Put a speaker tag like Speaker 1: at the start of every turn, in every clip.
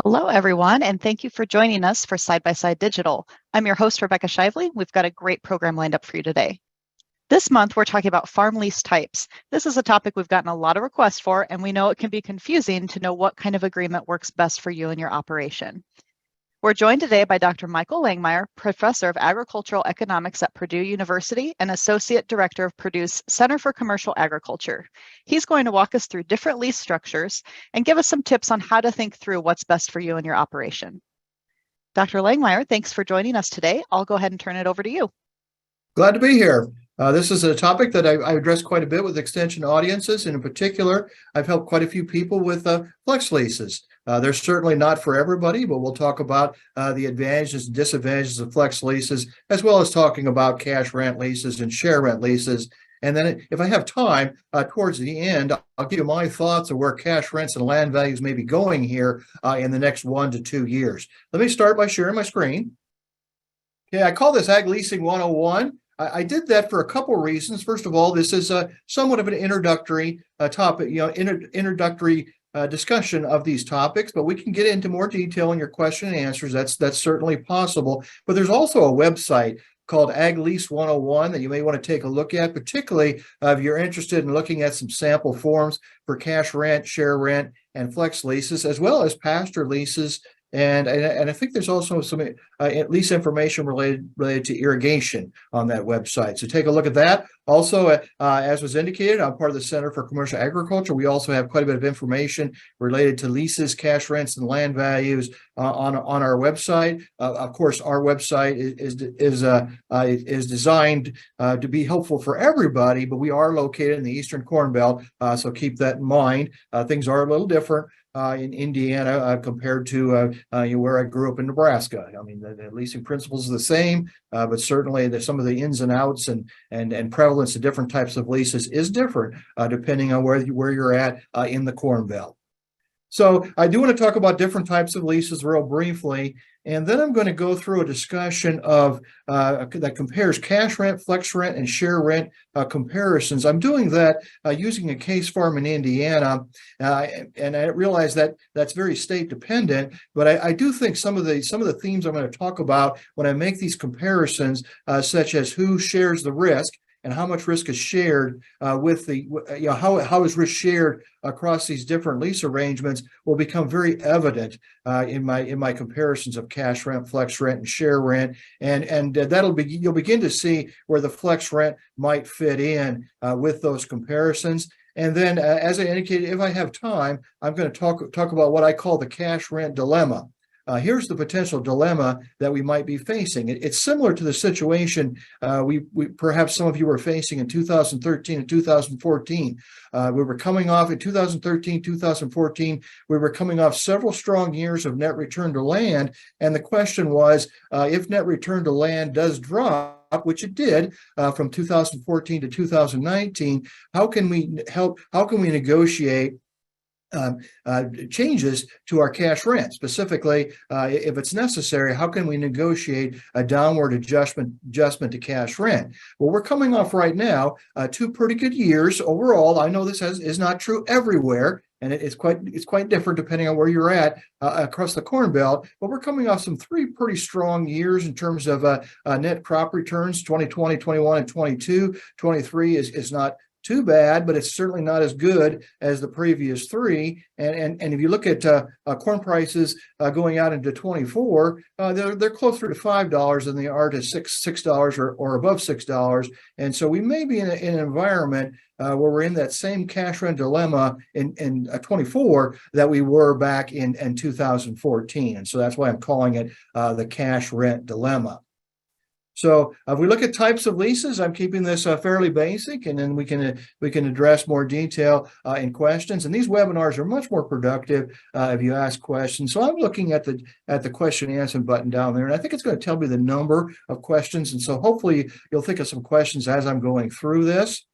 Speaker 1: Hello, everyone, and thank you for joining us for Side by Side Digital. I'm your host, Rebecca Shively. We've got a great program lined up for you today. This month, we're talking about farm lease types. This is a topic we've gotten a lot of requests for, and we know it can be confusing to know what kind of agreement works best for you and your operation. We're joined today by Dr. Michael Langemeier, Professor of Agricultural Economics at Purdue University and Associate Director of Purdue's Center for Commercial Agriculture. He's going to walk us through different lease structures and give us some tips on how to think through what's best for you and your operation. Dr. Langemeier, thanks for joining us today. I'll go ahead and turn it over to you.
Speaker 2: Glad to be here. This is a topic that I address quite a bit with extension audiences, and in particular, I've helped quite a few people with flex leases. They're certainly not for everybody, but we'll talk about the advantages and disadvantages of flex leases, as well as talking about cash rent leases and share rent leases. And then if I have time, towards the end, I'll give you my thoughts of where cash rents and land values may be going here in the next 1 to 2 years. Let me start by sharing my screen. Okay, I call this Ag Leasing 101. I did that for a couple of reasons. First of all, this is somewhat of an introductory topic, introductory discussion of these topics, but we can get into more detail in your question and answers. That's certainly possible. But there's also a website called Ag Lease 101 that you may want to take a look at, particularly if you're interested in looking at some sample forms for cash rent, share rent, and flex leases, as well as pasture leases. And I think there's also some at least information related to irrigation on that website. So take a look at that. Also, as was indicated, I'm part of the Center for Commercial Agriculture. We also have quite a bit of information related to leases, cash rents, and land values on our website. Of course, our website is designed to be helpful for everybody, but we are located in the Eastern Corn Belt, so keep that in mind. Things are a little different in Indiana compared to where I grew up in Nebraska. I mean, the leasing principles are the same, but certainly there's some of the ins and outs and prevalence of different types of leases is different depending on where you're at in the Corn Belt. So I do want to talk about different types of leases real briefly, and then I'm going to go through a discussion of that compares cash rent, flex rent, and share rent comparisons. I'm doing that using a case farm in Indiana, and I realize that that's very state dependent, but I do think some of the themes I'm going to talk about when I make these comparisons, such as who shares the risk, and how much risk is shared how is risk shared across these different lease arrangements will become very evident in my comparisons of cash rent, flex rent, and share rent, and you'll begin to see where the flex rent might fit in with those comparisons. And then, as I indicated, if I have time, I'm going to talk about what I call the cash rent dilemma. Here's the potential dilemma that we might be facing. It's similar to the situation we perhaps some of you were facing in 2013 and 2014. We were coming off in 2013, 2014. We were coming off several strong years of net return to land, and the question was, if net return to land does drop, which it did from 2014 to 2019, how can we negotiate changes to our cash rent? Specifically, if it's necessary, how can we negotiate a downward adjustment to cash rent? Well, we're coming off right now 2 pretty good years overall. I know this is not true everywhere, and it's quite different depending on where you're at across the Corn Belt. But we're coming off some 3 pretty strong years in terms of net crop returns. 2020, 21, and 22. 23 is not too bad, but it's certainly not as good as the previous 3. And if you look at corn prices going out into 24, they're closer to $5 than they are to $6 or above $6. And so we may be in an environment where we're in that same cash rent dilemma in 24 that we were back in 2014. And so that's why I'm calling it the cash rent dilemma. So if we look at types of leases, I'm keeping this fairly basic, and then we can address more detail in questions. And these webinars are much more productive if you ask questions. So I'm looking at the question and answer button down there, and I think it's going to tell me the number of questions. And so hopefully you'll think of some questions as I'm going through this.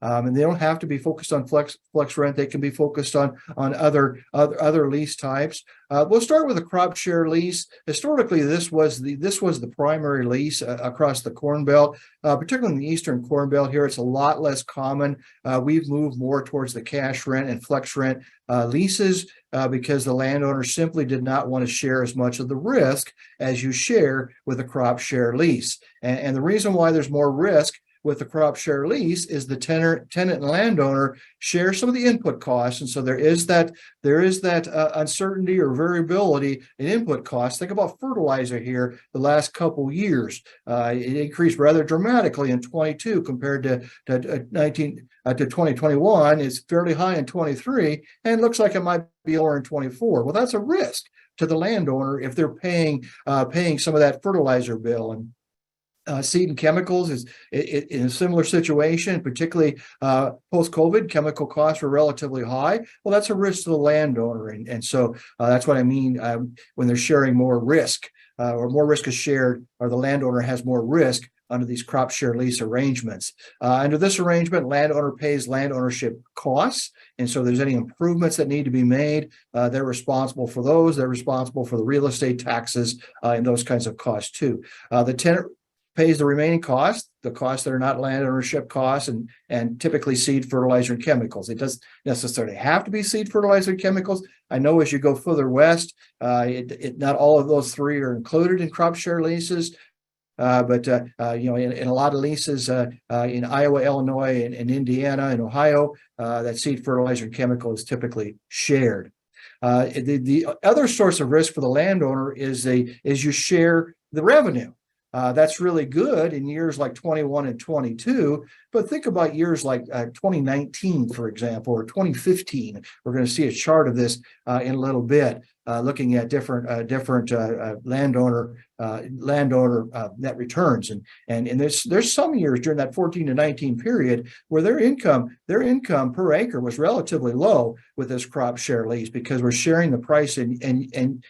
Speaker 2: And they don't have to be focused on flex rent. They can be focused on other lease types. We'll start with a crop share lease. Historically, this was the primary lease across the Corn Belt, particularly in the Eastern Corn Belt. Here, it's a lot less common. We've moved more towards the cash rent and flex rent leases because the landowner simply did not want to share as much of the risk as you share with a crop share lease. And the reason why there's more risk with the crop share lease is the tenant and landowner share some of the input costs, and so there is that uncertainty or variability in input costs. Think about fertilizer here. The last couple years, it increased rather dramatically in 22 compared to 2021. It's fairly high in 23, and it looks like it might be lower in 24. Well, that's a risk to the landowner if they're paying some of that fertilizer bill. And seed and chemicals is in a similar situation, particularly post-COVID. Chemical costs were relatively high. Well, that's a risk to the landowner, and so that's what I mean when they're sharing more risk, or more risk is shared, or the landowner has more risk under these crop share lease arrangements. Under this arrangement, landowner pays land ownership costs, and so if there's any improvements that need to be made, they're responsible for those. They're responsible for the real estate taxes and those kinds of costs too. The tenant pays the remaining costs, the costs that are not land ownership costs, and typically seed, fertilizer, and chemicals. It doesn't necessarily have to be seed, fertilizer, and chemicals. I know as you go further west, not all of those three are included in crop share leases. But in a lot of leases in Iowa, Illinois, and Indiana, and Ohio, that seed, fertilizer, and chemical is typically shared. The other source of risk for the landowner is you share the revenue. That's really good in years like 21 and 22, but think about years like 2019, for example, or 2015. We're going to see a chart of this in a little bit, looking at different landowner net returns, and there's some years during that 14 to 19 period where their income per acre was relatively low with this crop share lease because we're sharing the price and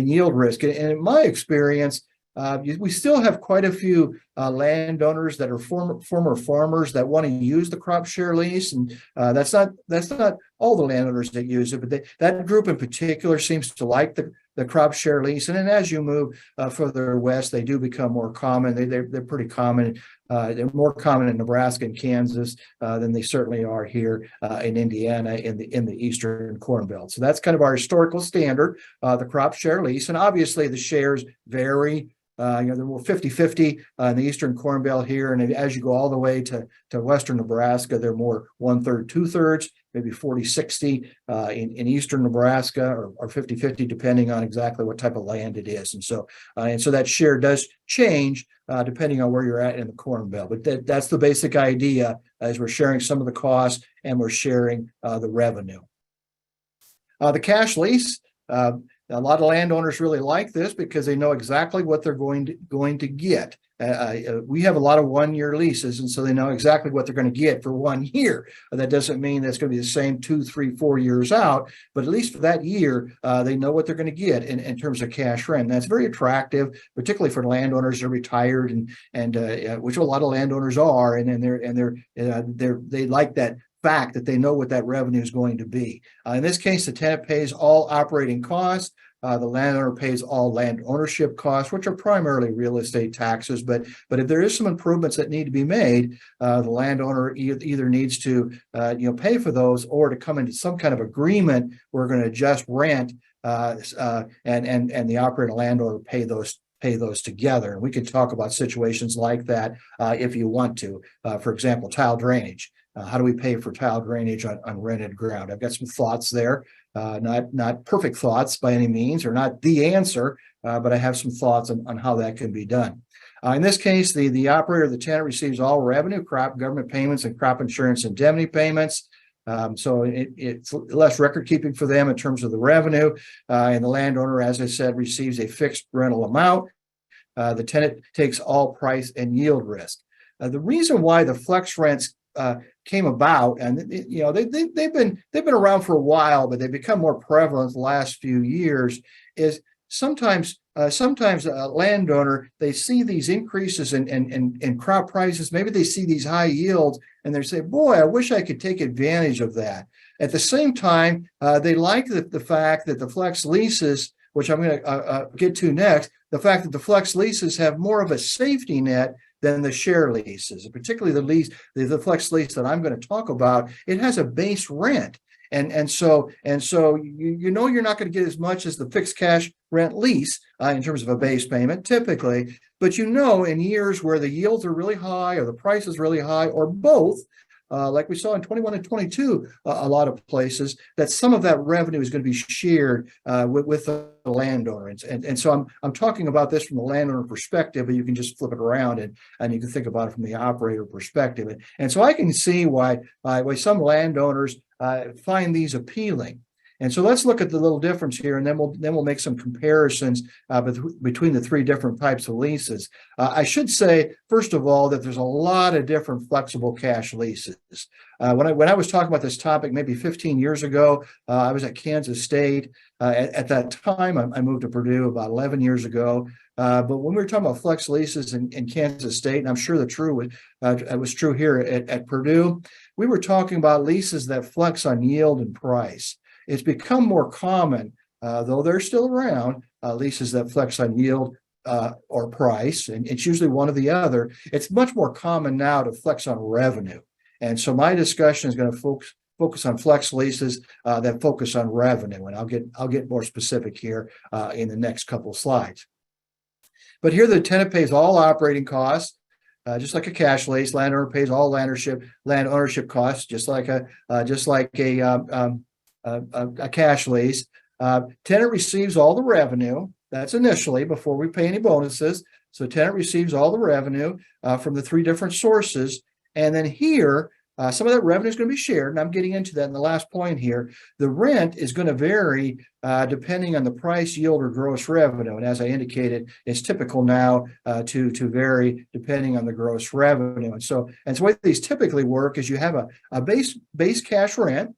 Speaker 2: yield risk. And in my experience, we still have quite a few landowners that are former farmers that want to use the crop share lease, and that's not all the landowners that use it, but that group in particular seems to like the crop share lease. And then as you move further west, they do become more common. They're pretty common. They're more common in Nebraska and Kansas than they certainly are here in Indiana in the Eastern Corn Belt. So that's kind of our historical standard, the crop share lease, and obviously the shares vary. They're more 50-50 in the Eastern Corn Belt here. And as you go all the way to Western Nebraska, they're more 1/3, 2/3, maybe 40-60 in Eastern Nebraska, or 50-50, depending on exactly what type of land it is. And so that share does change depending on where you're at in the Corn Belt. But that's the basic idea, as we're sharing some of the costs and we're sharing the revenue. The cash lease. A lot of landowners really like this because they know exactly what they're going to get. We have a lot of one-year leases, and so they know exactly what they're going to get for 1 year. That doesn't mean that's going to be the same 2, 3, 4 years out, but at least for that year, they know what they're going to get in terms of cash rent. And that's very attractive, particularly for landowners that are retired and which a lot of landowners are, and they like that fact that they know what that revenue is going to be. In this case, the tenant pays all operating costs. The landowner pays all land ownership costs, which are primarily real estate taxes. But if there is some improvements that need to be made, the landowner either needs to pay for those, or to come into some kind of agreement. We're going to adjust rent, and the operator landowner pay those together. And we can talk about situations like that if you want to. For example, tile drainage. How do we pay for tile drainage on rented ground? I've got some thoughts there, not perfect thoughts by any means, or not the answer, but I have some thoughts on how that can be done. In this case, the operator, the tenant, receives all revenue, crop government payments, and crop insurance indemnity payments. So it's less record keeping for them in terms of the revenue. And the landowner, as I said, receives a fixed rental amount. The tenant takes all price and yield risk. The reason why the flex rents came about, and they've been around for a while, but they've become more prevalent the last few years, is sometimes sometimes a landowner, they see these increases in crop prices. Maybe they see these high yields and they say, boy, I wish I could take advantage of that. At the same time, they like the fact that the flex leases, which I'm going to get to next, the fact that the flex leases have more of a safety net than the share leases, particularly the flex lease that I'm going to talk about. It has a base rent. And so you know you're not going to get as much as the fixed cash rent lease in terms of a base payment typically, but you know in years where the yields are really high or the price is really high or both, like we saw in 21 and 22, a lot of places, that some of that revenue is going to be shared with the landowner. And so I'm talking about this from the landowner perspective, but you can just flip it around and you can think about it from the operator perspective. And so I can see why some landowners find these appealing. And so let's look at the little difference here, and then we'll make some comparisons between the three different types of leases. I should say, first of all, that there's a lot of different flexible cash leases. When I was talking about this topic maybe 15 years ago, I was at Kansas State. At that time, I moved to Purdue about 11 years ago. But when we were talking about flex leases in Kansas State, and I'm sure it was true here at Purdue, we were talking about leases that flex on yield and price. It's become more common, though they're still around, leases that flex on yield or price, and it's usually one or the other. It's much more common now to flex on revenue. And so my discussion is going to focus on flex leases that focus on revenue, and I'll get more specific here in the next couple of slides. But here the tenant pays all operating costs, just like a cash lease. Landowner pays all land ownership costs, just like a cash lease. Tenant receives all the revenue. That's initially before we pay any bonuses. So tenant receives all the revenue from the three different sources. And then here, some of that revenue is going to be shared. And I'm getting into that in the last point here. The rent is going to vary depending on the price, yield, or gross revenue. And as I indicated, it's typical now to vary depending on the gross revenue. And so the way these typically work is you have a base cash rent.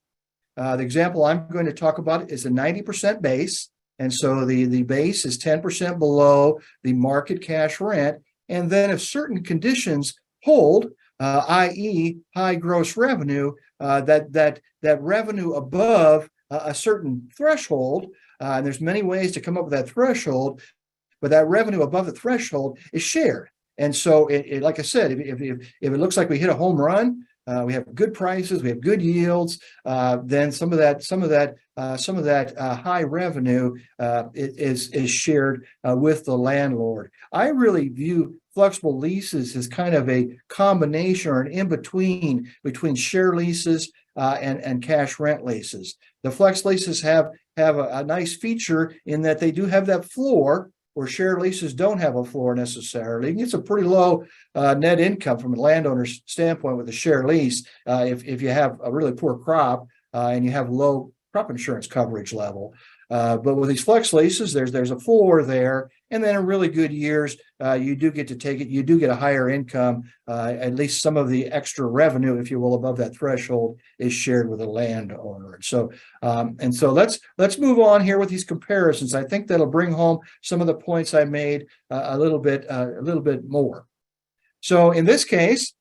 Speaker 2: The example I'm going to talk about is a 90% base. And so the base is 10% below the market cash rent. And then if certain conditions hold, i.e. high gross revenue, that revenue above a certain threshold, and there's many ways to come up with that threshold, but that revenue above the threshold is shared. And so like I said, if it looks like we hit a home run, we have good prices, we have good yields, then some of that high revenue is shared with the landlord. I really view flexible leases as kind of a combination or an in-between between share leases and cash rent leases. The flex leases have a nice feature in that they do have that floor, where share leases don't have a floor necessarily. It's a pretty low net income from a landowner's standpoint with a share lease if you have a really poor crop and you have low crop insurance coverage level. But with these flex leases, there's a floor there, and then in really good years, you do get to take it. You do get a higher income. At least some of the extra revenue, if you will, above that threshold is shared with the landowner. And so let's move on here with these comparisons. I think that'll bring home some of the points I made a little bit more. So in this case,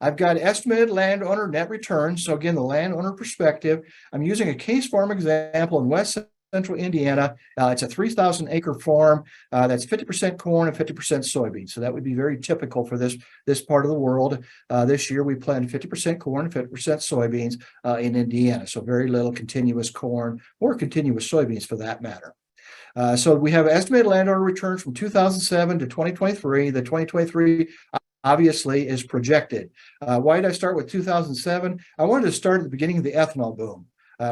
Speaker 2: I've got estimated landowner net return. So again, the landowner perspective. I'm using a case farm example in West Central Indiana. It's a 3,000 acre farm that's 50% corn and 50% soybeans. So that would be very typical for this part of the world. This year we planted 50% corn and 50% soybeans in Indiana. So very little continuous corn or continuous soybeans for that matter. So we have estimated landowner returns from 2007 to 2023. The 2023 obviously is projected. Why did I start with 2007? I wanted to start at the beginning of the ethanol boom.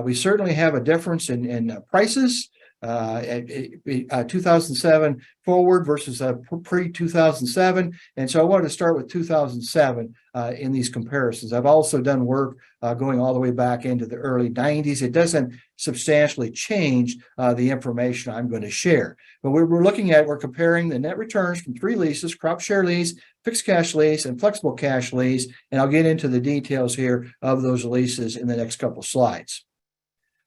Speaker 2: We certainly have a difference in prices, 2007 forward versus pre-2007. And so I wanted to start with 2007 in these comparisons. I've also done work going all the way back into the early 90s. It doesn't substantially change the information I'm going to share. But we're comparing the net returns from three leases: crop share lease, fixed cash lease, and flexible cash lease. And I'll get into the details here of those leases in the next couple slides.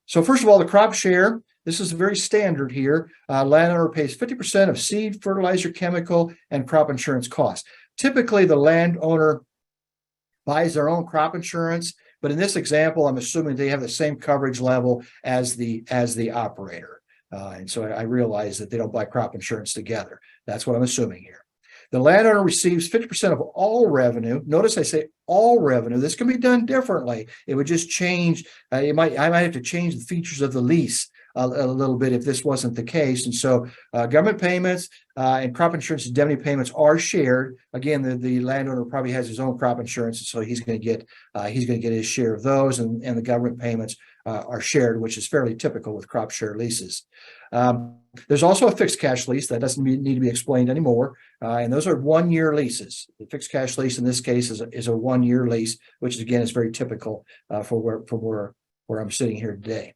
Speaker 2: So first of all, the crop share. This is very standard here. Landowner pays 50% of seed, fertilizer, chemical, and crop insurance costs. Typically, the landowner buys their own crop insurance, but in this example, I'm assuming they have the same coverage level as the operator. And so I realize that they don't buy crop insurance together. That's what I'm assuming here. The landowner receives 50% of all revenue. Notice I say all revenue. This can be done differently. It would just change. I might have to change the features of the lease a little bit if this wasn't the case. And so government payments and crop insurance indemnity payments are shared. Again, the landowner probably has his own crop insurance, so he's going to get his share of those, and the government payments are shared, which is fairly typical with crop share leases. There's also a fixed cash lease that doesn't need to be explained anymore, and those are 1-year leases. The fixed cash lease in this case is a 1-year lease, which again is very typical for where I'm sitting here today.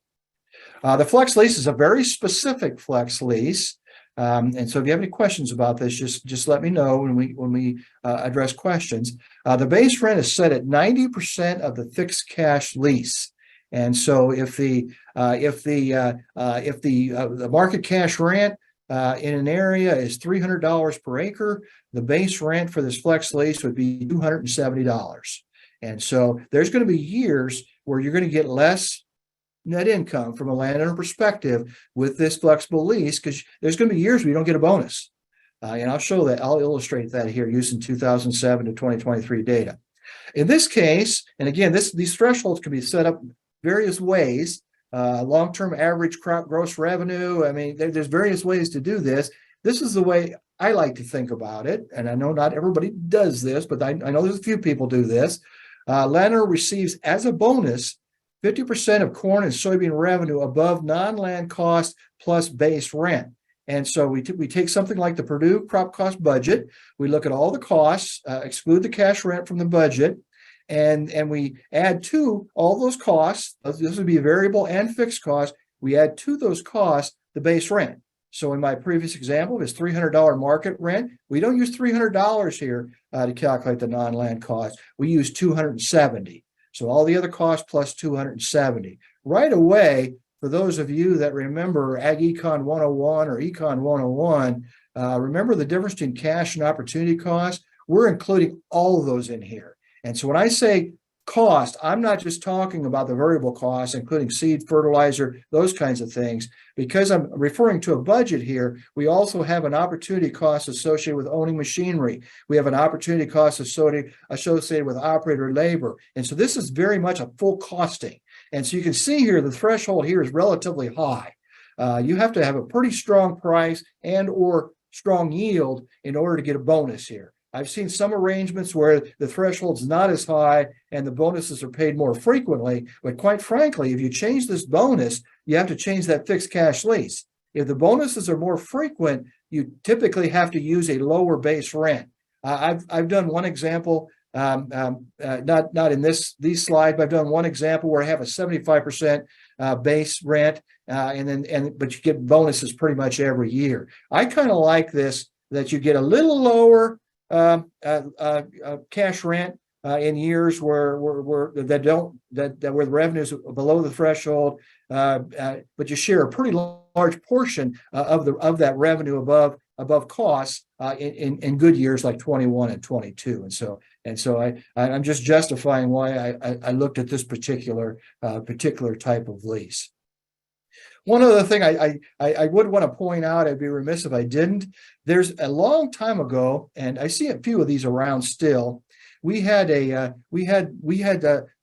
Speaker 2: The flex lease is a very specific flex lease, and so if you have any questions about this, just let me know when we address questions. The base rent is set at 90% of the fixed cash lease. And so if the market cash rent in an area is $300 per acre, the base rent for this flex lease would be $270. And so there's going to be years where you're going to get less net income from a landowner perspective with this flexible lease, because there's going to be years where you don't get a bonus. And I'll show that. I'll illustrate that here using 2007 to 2023 data. In this case, and again, these thresholds can be set up various ways. Long-term average crop gross revenue. I mean, there's various ways to do this. This is the way I like to think about it. And I know not everybody does this, but I know there's a few people do this. Landowner receives as a bonus 50% of corn and soybean revenue above non-land cost plus base rent. And so we take something like the Purdue crop cost budget. We look at all the costs, exclude the cash rent from the budget, and we add to all those costs. This would be a variable and fixed cost. We add to those costs the base rent. So in my previous example, it's $300 market rent. We don't use $300 here to calculate the non-land cost. We use $270. So all the other costs plus $270. Right away, for those of you that remember Ag Econ 101 or Econ 101, remember the difference between cash and opportunity cost? We're including all of those in here. And so when I say cost, I'm not just talking about the variable costs, including seed, fertilizer, those kinds of things. Because I'm referring to a budget here, we also have an opportunity cost associated with owning machinery. We have an opportunity cost associated with operator labor. And so this is very much a full costing. And so you can see here, the threshold here is relatively high. You have to have a pretty strong price and or strong yield in order to get a bonus here. I've seen some arrangements where the threshold's not as high and the bonuses are paid more frequently. But quite frankly, if you change this bonus, you have to change that fixed cash lease. If the bonuses are more frequent, you typically have to use a lower base rent. I've done one example, not in these slides, but I've done one example where I have a 75% base rent, but you get bonuses pretty much every year. I kind of like this, that you get a little lower cash rent in years where the revenue is below the threshold, but you share a pretty large portion of that revenue above costs in good years like 21 and 22. And so I'm just justifying why I looked at this particular type of lease. One other thing I would want to point out, I'd be remiss if I didn't. There's a long time ago, and I see a few of these around still. We had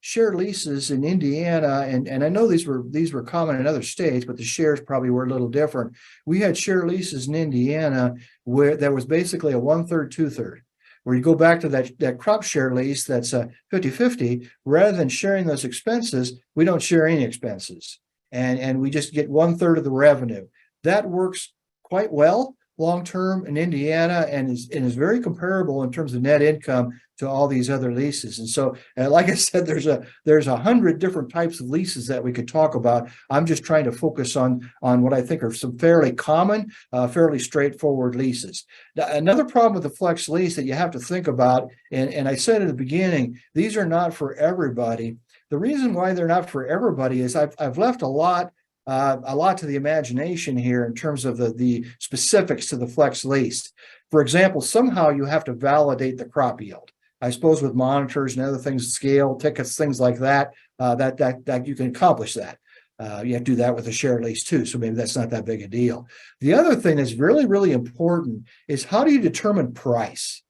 Speaker 2: share leases in Indiana, and I know these were common in other states, but the shares probably were a little different. We had share leases in Indiana where there was basically a 1/3, 2/3. Where you go back to that crop share lease that's 50-50, rather than sharing those expenses, we don't share any expenses. And we just get 1/3 of the revenue. That works quite well long-term in Indiana and is very comparable in terms of net income to all these other leases. And so, like I said, there's 100 different types of leases that we could talk about. I'm just trying to focus on what I think are some fairly common, fairly straightforward leases. Now, another problem with the flex lease that you have to think about, and I said at the beginning, these are not for everybody. The reason why they're not for everybody is I've left a lot a lot to the imagination here in terms of the specifics to the flex lease. For example, somehow you have to validate the crop yield. I suppose with monitors and other things, scale, tickets, things like that, that you can accomplish that. You have to do that with a shared lease too, so maybe that's not that big a deal. The other thing that's really, really important is how do you determine price?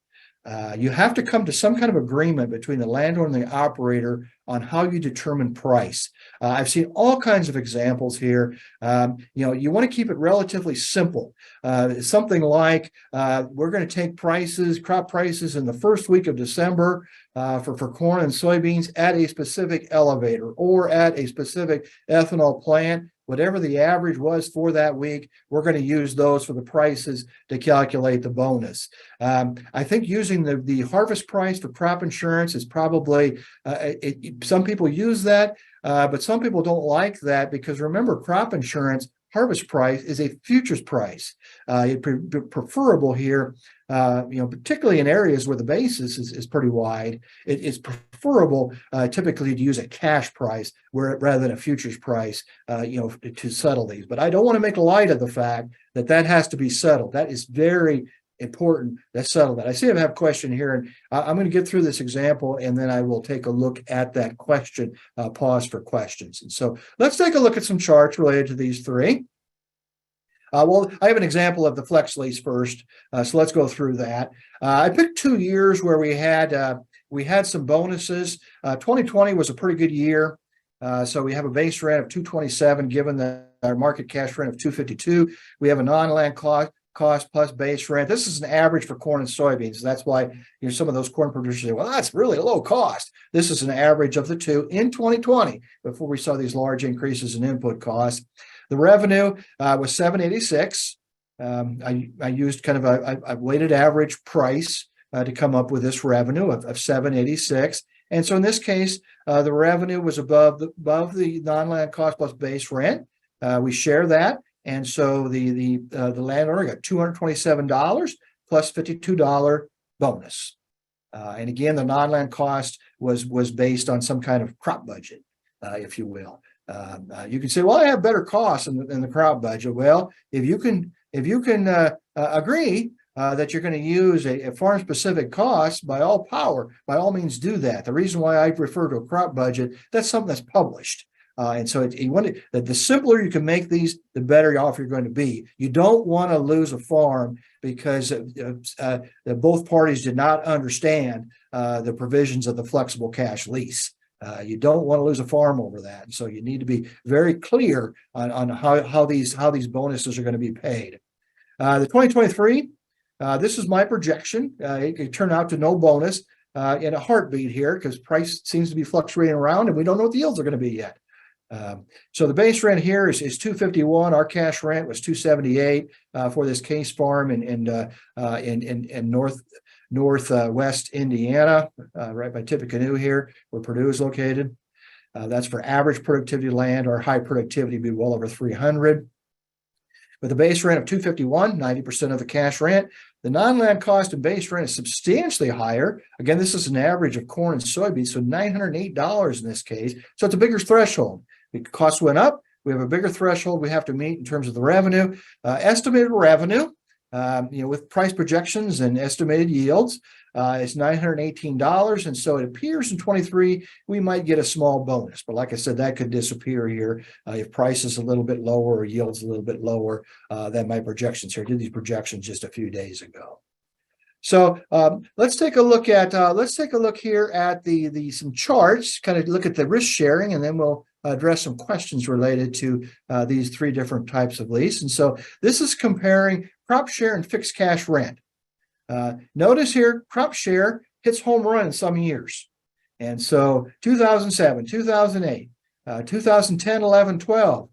Speaker 2: You have to come to some kind of agreement between the landlord and the operator on how you determine price. I've seen all kinds of examples here. You want to keep it relatively simple. Something like we're going to take crop prices in the first week of December for corn and soybeans at a specific elevator or at a specific ethanol plant. Whatever the average was for that week, we're going to use those for the prices to calculate the bonus. I think using the harvest price for crop insurance is probably, some people use that, but some people don't like that because remember, crop insurance harvest price is a futures price. It's preferable here, particularly in areas where the basis is pretty wide. It's preferable typically to use a cash price rather than a futures price, to settle these. But I don't want to make light of the fact that has to be settled. That is very important to settle that. I see I have a question here, and I'm going to get through this example, and then I will take a look at that question, pause for questions. And so let's take a look at some charts related to these three. Well, I have an example of the flex lease first, so let's go through that. I picked 2 years where we had some bonuses. 2020 was a pretty good year, so we have a base rent of $227 given our market cash rent of $252. We have a non-land cost plus base rent. This is an average for corn and soybeans. That's why some of those corn producers say, well, that's really low cost. This is an average of the two in 2020 before we saw these large increases in input costs. The revenue was $786. I used kind of a weighted average price to come up with this revenue of $786. And so in this case, the revenue was above the non-land cost plus base rent. We share that. And so the landowner got $227 plus $52 bonus. And again, the non-land cost was based on some kind of crop budget, if you will. You can say, well, I have better costs in the crop budget. Well, if you can agree that you're going to use a farm-specific cost, by all means do that. The reason why I refer to a crop budget, that's something that's published. And so the simpler you can make these, the better off you're going to be. You don't want to lose a farm because both parties did not understand the provisions of the flexible cash lease. You don't want to lose a farm over that. And so you need to be very clear on how these bonuses are going to be paid. The 2023, this is my projection. It turned out to no bonus in a heartbeat here because price seems to be fluctuating around and we don't know what the yields are going to be yet. So the base rent here is $251. Our cash rent was $278 for this case farm in northwest Indiana, right by Tippecanoe here, where Purdue is located. That's for average productivity land. Our high productivity would be well over 300. With a base rent of $251, 90% of the cash rent. The non-land cost and base rent is substantially higher. Again, this is an average of corn and soybeans, so $908 in this case. So it's a bigger threshold. The cost went up. We have a bigger threshold we have to meet in terms of the revenue. Estimated revenue, with price projections and estimated yields, is $918. And so it appears in 23, we might get a small bonus. But like I said, that could disappear here if price is a little bit lower or yields a little bit lower than my projections here. I did these projections just a few days ago. So let's take a look here at some charts, kind of look at the risk sharing, and then we'll address some questions related to these three different types of lease. And so this is comparing crop share and fixed cash rent. Notice here, crop share hits home run in some years. And so 2007, 2008, 2010, 11, 12,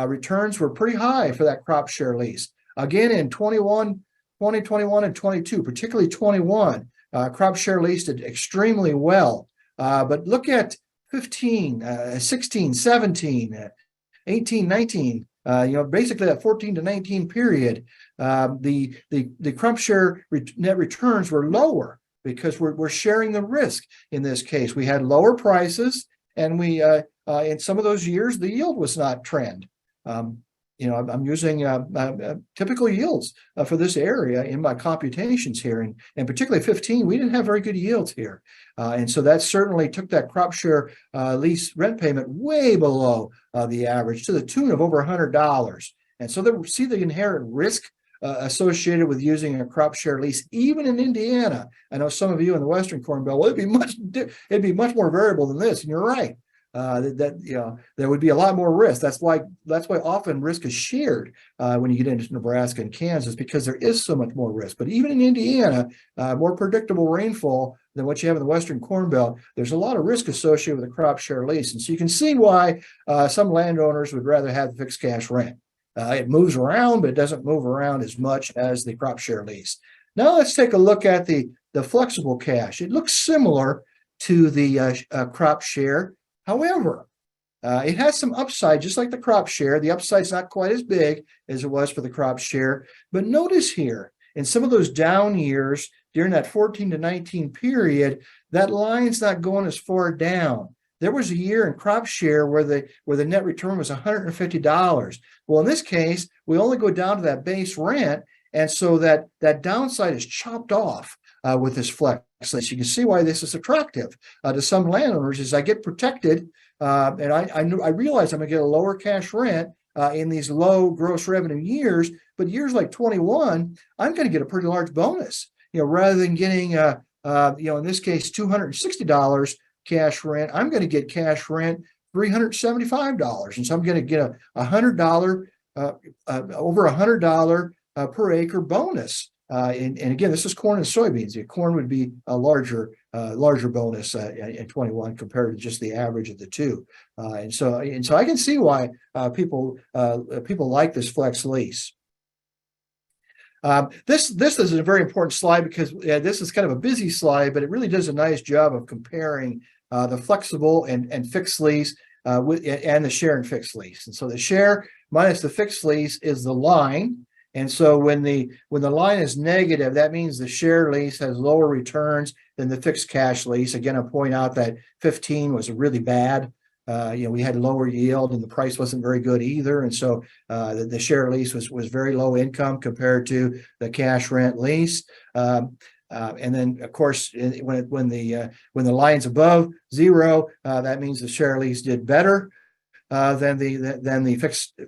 Speaker 2: returns were pretty high for that crop share lease. Again, in 2021 and 22, particularly 21, crop share lease did extremely well. But look at 15, 16, 17, 18, 19, basically that 14 to 19 period, the crop share net returns were lower because we're sharing the risk in this case. We had lower prices, and we in some of those years, the yield was not trend. I'm using typical yields for this area in my computations here, and particularly 15, we didn't have very good yields here, and so that certainly took that crop share lease rent payment way below the average, to the tune of over $100. And so see the inherent risk associated with using a crop share lease, even in Indiana. I know some of you in the Western Corn Belt, well, it'd be much more variable than this, and you're right. There would be a lot more risk. That's why often risk is shared when you get into Nebraska and Kansas, because there is so much more risk. But even in Indiana, more predictable rainfall than what you have in the Western Corn Belt, there's a lot of risk associated with a crop share lease. And so you can see why some landowners would rather have the fixed cash rent. It moves around, but it doesn't move around as much as the crop share lease. Now let's take a look at the flexible cash. It looks similar to the crop share. However, it has some upside, just like the crop share. The upside's not quite as big as it was for the crop share. But notice here, in some of those down years during that 14 to 19 period, that line's not going as far down. There was a year in crop share where the net return was $150. Well, in this case, we only go down to that base rent, and so that downside is chopped off with this flex lease. You can see why this is attractive to some landowners. Is I get protected, and I realize I'm going to get a lower cash rent in these low gross revenue years, but years like 21, I'm going to get a pretty large bonus. Rather than getting in this case $260 cash rent, I'm going to get cash rent $375, and so I'm going to get a $100 over $100 per acre bonus. And again, this is corn and soybeans. Corn would be a larger bonus in 21 compared to just the average of the two. And so I can see why people like this flex lease. This is a very important slide, because this is kind of a busy slide, but it really does a nice job of comparing the flexible and fixed lease and the share and fixed lease. And so the share minus the fixed lease is the line. And so when the line is negative, that means the share lease has lower returns than the fixed cash lease. Again, I point out that 15 was really bad. We had lower yield, and the price wasn't very good either. And so the share lease was very low income compared to the cash rent lease. And then, of course, when the line's above zero, that means the share lease did better than the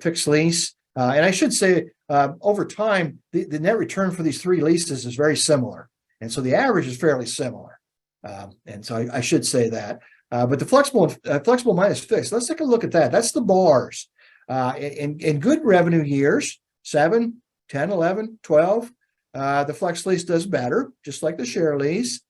Speaker 2: fixed lease. And I should say, over time, the net return for these three leases is very similar, and so the average is fairly similar. And so I should say that. But the flexible minus fixed, let's take a look at that. That's the bars. In good revenue years, 7, 10, 11, 12, the flex lease does better, just like the share lease.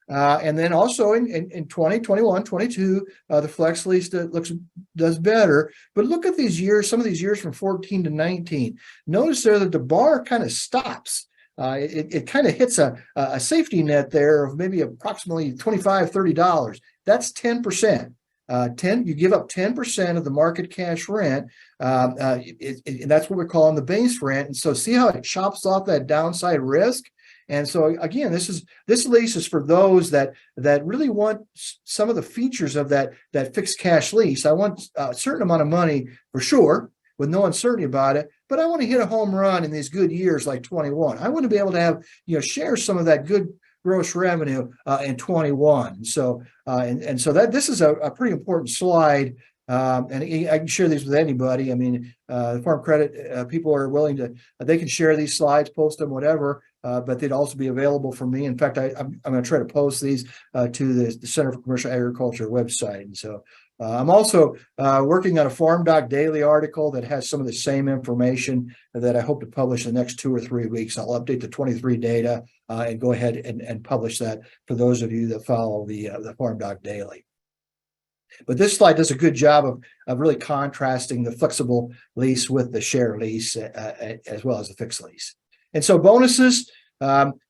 Speaker 2: And then also in 20, 21, 22, the flex lease does better. But look at these years, some of these years from 14 to 19. Notice there that the bar kind of stops. It kind of hits a safety net there of maybe approximately $25, $30. That's 10%. You give up 10% of the market cash rent, and that's what we're calling the base rent. And so see how it chops off that downside risk. And so again, this lease is for those that really want some of the features of that fixed cash lease. I want a certain amount of money for sure, with no uncertainty about it, but I want to hit a home run in these good years like 21. I want to be able to have share some of that good gross revenue in 21. So and so that this is a pretty important slide. And I can share these with anybody. I mean, the Farm Credit people are willing to, they can share these slides, post them, whatever, but they'd also be available for me. In fact, I'm going to try to post these to the Center for Commercial Agriculture website. And so I'm also working on a Farm Doc Daily article that has some of the same information that I hope to publish in the next 2 or 3 weeks. I'll update the 23 data and go ahead and publish that for those of you that follow the Farm Doc Daily. But this slide does a good job of really contrasting the flexible lease with the share lease as well as the fixed lease. And so bonuses,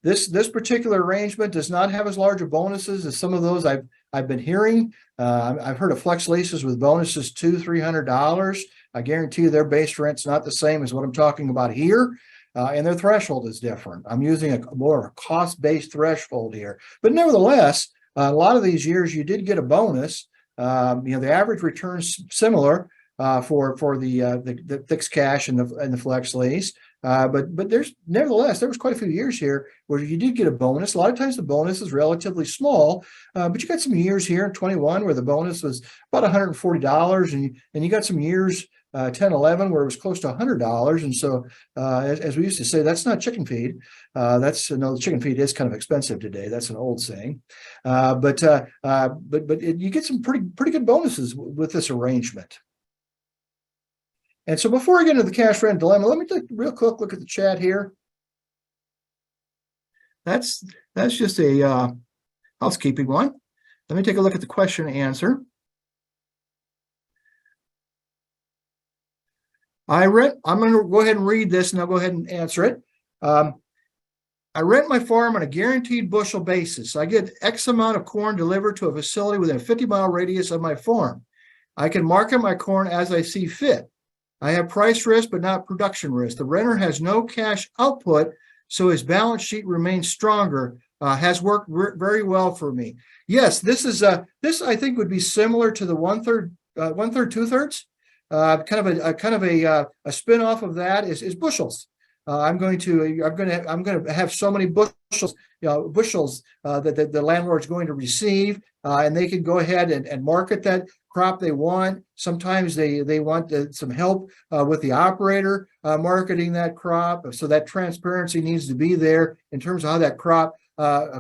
Speaker 2: this particular arrangement does not have as large of bonuses as some of those I've been hearing. I've heard of flex leases with bonuses $200-$300. I guarantee you their base rent's not the same as what I'm talking about here. And their threshold is different. I'm using a more cost-based threshold here. But nevertheless, a lot of these years you did get a bonus. The average return's similar. for the fixed cash and the flex lease. But there's nevertheless there was quite a few years here where you did get a bonus. A lot of times the bonus is relatively small, but you got some years here in 21 where the bonus was about $140, and you got some years 10, 11 where it was close to $100. And so as we used to say, that's not chicken feed. The chicken feed is kind of expensive today. That's an old saying. But you get some pretty good bonuses with this arrangement. And so before I get into the cash rent dilemma, let me take a real quick look at the chat here. That's just a housekeeping one. Let me take a look at the question and answer. I'm going to go ahead and read this, and I'll go ahead and answer it. I rent my farm on a guaranteed bushel basis. I get X amount of corn delivered to a facility within a 50-mile radius of my farm. I can market my corn as I see fit. I have price risk, but not production risk. The renter has no cash output, so his balance sheet remains stronger. Has worked very well for me. Yes, this I think would be similar to the one-third, 2/3. Kind of a spin-off of that is bushels. I'm going to have so many bushels, that the landlord's going to receive, and they can go ahead and market that crop they want. Sometimes they want some help with the operator marketing that crop, so that transparency needs to be there in terms of how that crop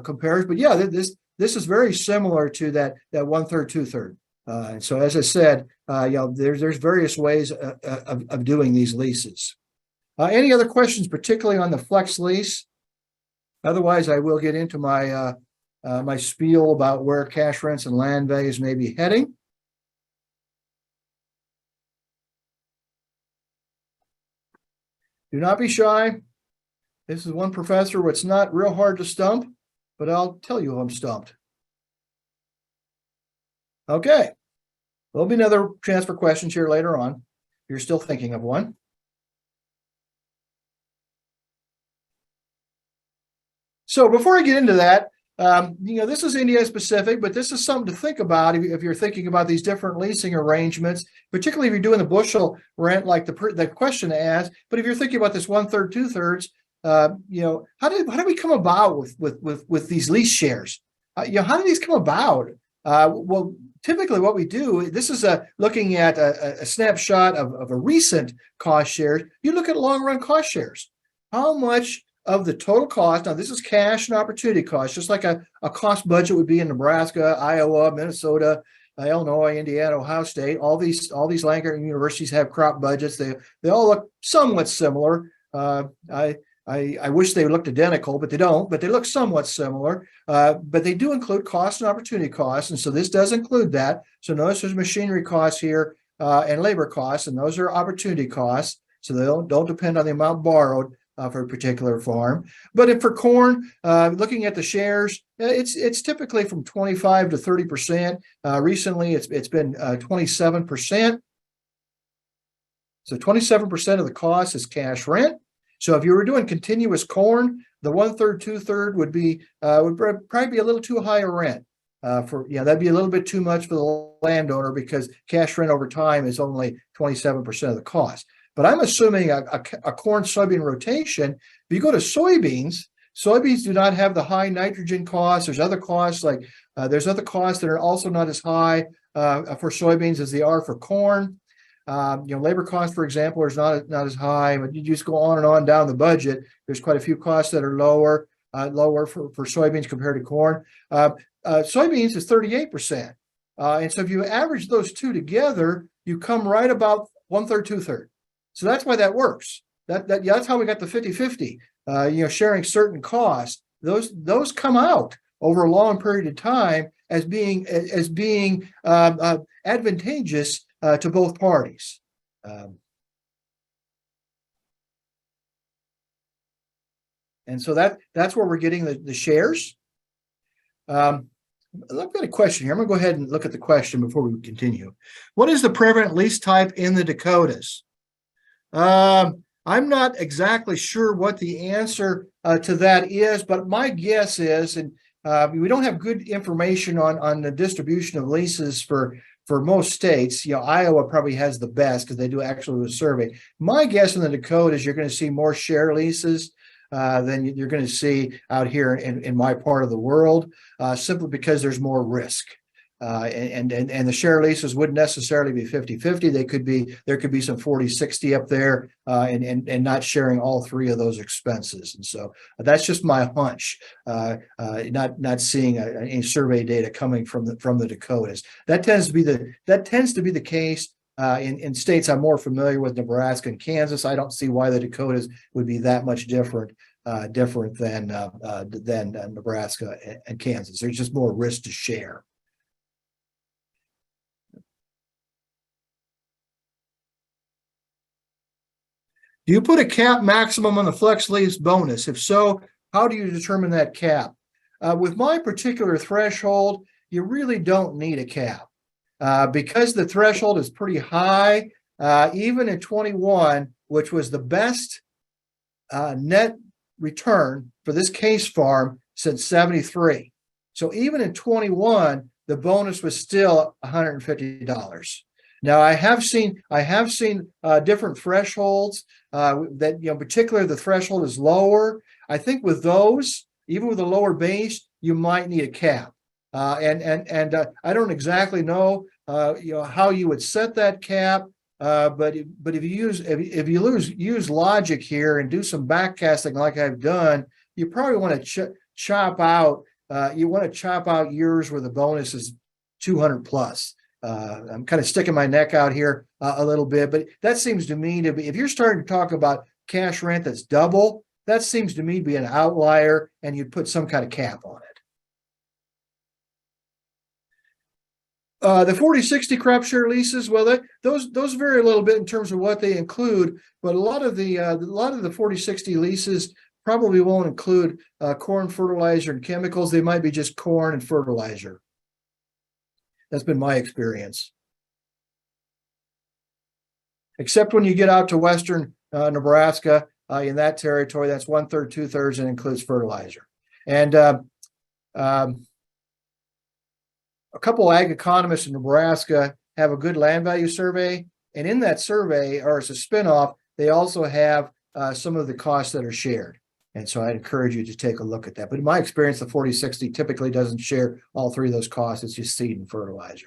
Speaker 2: compares. But yeah, this is very similar to that 1/3, 2/3. And so, as I said, there's various ways of doing these leases. Any other questions, particularly on the flex lease? Otherwise, I will get into my my spiel about where cash rents and land values may be heading. Do not be shy. This is one professor where it's not real hard to stump, but I'll tell you I'm stumped. Okay. There'll be another chance for questions here later on, if you're still thinking of one. So before I get into that, this is India specific, but this is something to think about if you're thinking about these different leasing arrangements, particularly if you're doing the bushel rent like the question asked. But if you're thinking about this 1/3, 2/3, how do we come about with these lease shares? How do these come about? Well, typically what we do, this is looking at a snapshot of a recent cost share. You look at long run cost shares. How much of the total cost, now this is cash and opportunity cost, just like a cost budget would be in Nebraska, Iowa, Minnesota, Illinois, Indiana, Ohio State. All these Langemeier universities have crop budgets. They all look somewhat similar. I wish they looked identical, but they don't. But they look somewhat similar. But they do include cost and opportunity costs, and so this does include that. So notice there's machinery costs here and labor costs, and those are opportunity costs. So they don't depend on the amount borrowed for a particular farm. But if for corn, looking at the shares, it's typically from 25 to 30%. Recently, it's been 27%. So 27% of the cost is cash rent. So if you were doing continuous corn, the 1/3, 2/3 would probably be a little too high a rent. That'd be a little bit too much for the landowner because cash rent over time is only 27% of the cost. But I'm assuming a corn soybean rotation. If you go to soybeans do not have the high nitrogen costs. There's other costs there's other costs that are also not as high for soybeans as they are for corn. Labor costs, for example, is not as high. But you just go on and on down the budget. There's quite a few costs that are lower for soybeans compared to corn. Soybeans is 38%. And so if you average those two together, you come right about 1/3, 2/3. So that's why that works. That's how we got the 50-50. Sharing certain costs. Those come out over a long period of time as being advantageous to both parties. And so that's where we're getting the shares. I've got a question here. I'm going to go ahead and look at the question before we continue. What is the prevalent lease type in the Dakotas? I'm not exactly sure what the answer to that is, but my guess is, and we don't have good information on the distribution of leases for for most states, Iowa probably has the best because they do actually do a survey. My guess in the Dakota is you're going to see more share leases than you're going to see out here in my part of the world, simply because there's more risk. And the share leases wouldn't necessarily be 50-50. There could be some 40-60 up there, and not sharing all three of those expenses. And so that's just my hunch, not seeing any survey data coming from the Dakotas. That tends to be the case in states I'm more familiar with, Nebraska and Kansas. I don't see why the Dakotas would be that much different than Nebraska and Kansas. There's just more risk to share. Do you put a cap maximum on the flex lease bonus? If so, how do you determine that cap? With my particular threshold, you really don't need a cap because the threshold is pretty high. Even in 21, which was the best net return for this case farm since 73. So even in 21, the bonus was still $150. Now I have seen different thresholds that particularly the threshold is lower. I think with those, even with a lower base, you might need a cap. And I don't exactly know how you would set that cap. But if you use logic here and do some backcasting like I've done, you probably want to chop out years where the bonus is 200 plus. I'm kind of sticking my neck out here a little bit, but that seems to me to be, if you're starting to talk about cash rent that's double, that seems to me to be an outlier, and you'd put some kind of cap on it. The 40-60 crop share leases, well, those vary a little bit in terms of what they include, but a lot of the 40-60 leases probably won't include corn, fertilizer, and chemicals. They might be just corn and fertilizer. That's been my experience. Except when you get out to western Nebraska, in that territory, that's 1/3, 2/3, and includes fertilizer. And a couple ag economists in Nebraska have a good land value survey, and in that survey, or as a spinoff, they also have some of the costs that are shared. And so I'd encourage you to take a look at that. But in my experience, the 40-60 typically doesn't share all three of those costs. It's just seed and fertilizer.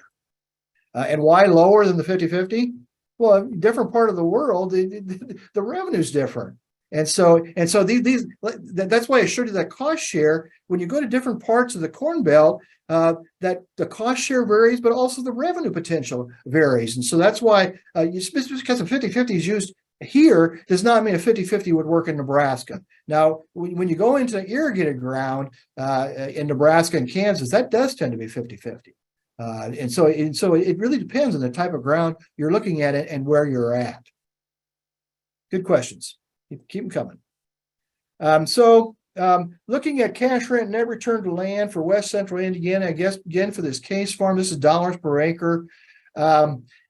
Speaker 2: And why lower than the 50-50? Well, different part of the world, the revenue's different. And so that's why I showed you that cost share. When you go to different parts of the Corn Belt, that the cost share varies, but also the revenue potential varies. And so that's why just because a 50-50 is used here does not mean a 50-50 would work in Nebraska. Now, when you go into irrigated ground in Nebraska and Kansas, that does tend to be 50-50. And so it really depends on the type of ground you're looking at it and where you're at. Good questions. Keep them coming. Looking at cash rent net return to land for West Central Indiana, I guess, again, for this case farm, this is dollars per acre.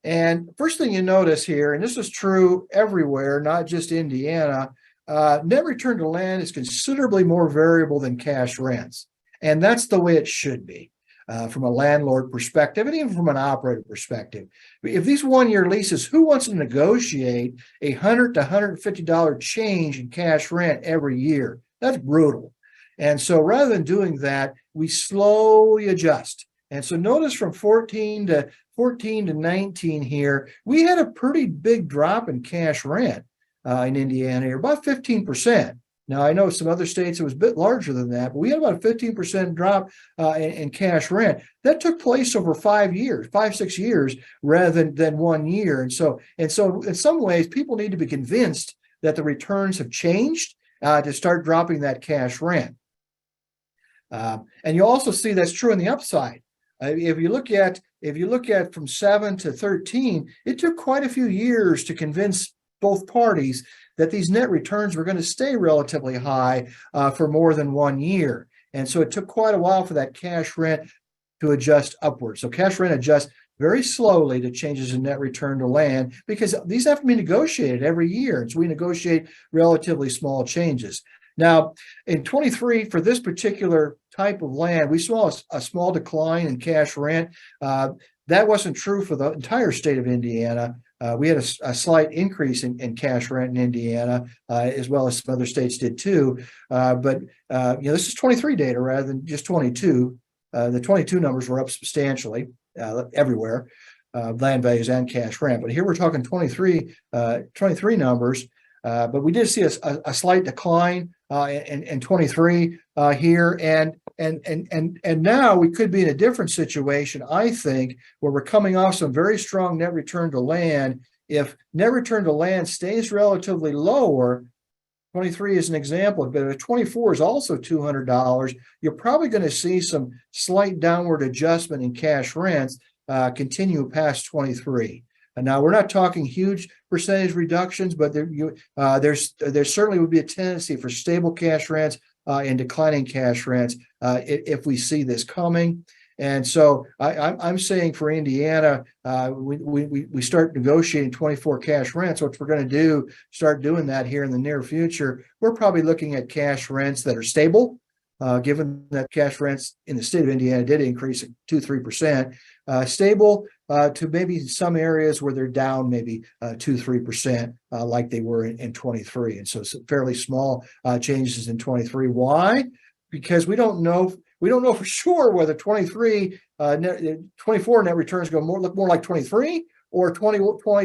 Speaker 2: And first thing you notice here, and this is true everywhere, not just Indiana, net return to land is considerably more variable than cash rents. And that's the way it should be from a landlord perspective and even from an operator perspective. If these one-year leases, who wants to negotiate $100 to $150 change in cash rent every year? That's brutal. And so rather than doing that, we slowly adjust. And so notice from 14 to 19 here, we had a pretty big drop in cash rent in Indiana here, about 15%. Now, I know some other states it was a bit larger than that, but we had about a 15% drop in cash rent. That took place over 5 years, 6 years, rather than 1 year. And so in some ways, people need to be convinced that the returns have changed to start dropping that cash rent. And you also see that's true on the upside. If you look at from 7 to 13, it took quite a few years to convince both parties that these net returns were going to stay relatively high for more than 1 year. And so it took quite a while for that cash rent to adjust upwards. So cash rent adjusts very slowly to changes in net return to land because these have to be negotiated every year. And so we negotiate relatively small changes. Now, in 23, for this particular type of land, we saw a small decline in cash rent. That wasn't true for the entire state of Indiana. We had a slight increase in cash rent in Indiana, as well as some other states did too. But this is 23 data rather than just 22. The 22 numbers were up substantially everywhere, land values and cash rent. But here we're talking 23 numbers. But we did see a slight decline in 23 here, and now we could be in a different situation, I think, where we're coming off some very strong net return to land. If net return to land stays relatively lower, 23 is an example, but if 24 is also $200, you're probably going to see some slight downward adjustment in cash rents continue past 23. And now we're not talking huge percentage reductions, but there certainly would be a tendency for stable cash rents and declining cash rents if we see this coming. And so I'm saying for Indiana, we start negotiating 24 cash rents, which we're going to do, start doing that here in the near future. We're probably looking at cash rents that are stable, given that cash rents in the state of Indiana did increase 2-3%, stable to maybe some areas where they're down maybe 2-3%, like they were in 23. And so fairly small changes in 23. Why? Because we don't know for sure whether 24 net returns look more like 23 or 20,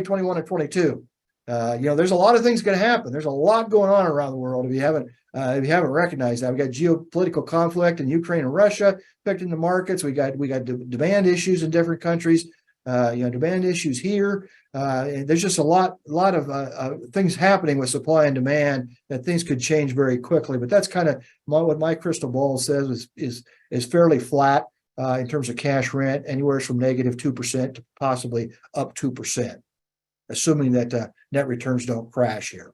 Speaker 2: 21, and 22. There's a lot of things going to happen. There's a lot going on around the world. If you haven't recognized that, we got geopolitical conflict in Ukraine and Russia affecting the markets. We got demand issues in different countries. Demand issues here. And there's just a lot of things happening with supply and demand that things could change very quickly. But that's kind of what my crystal ball says is fairly flat in terms of cash rent, anywhere from -2% to possibly up 2%, assuming that net returns don't crash here.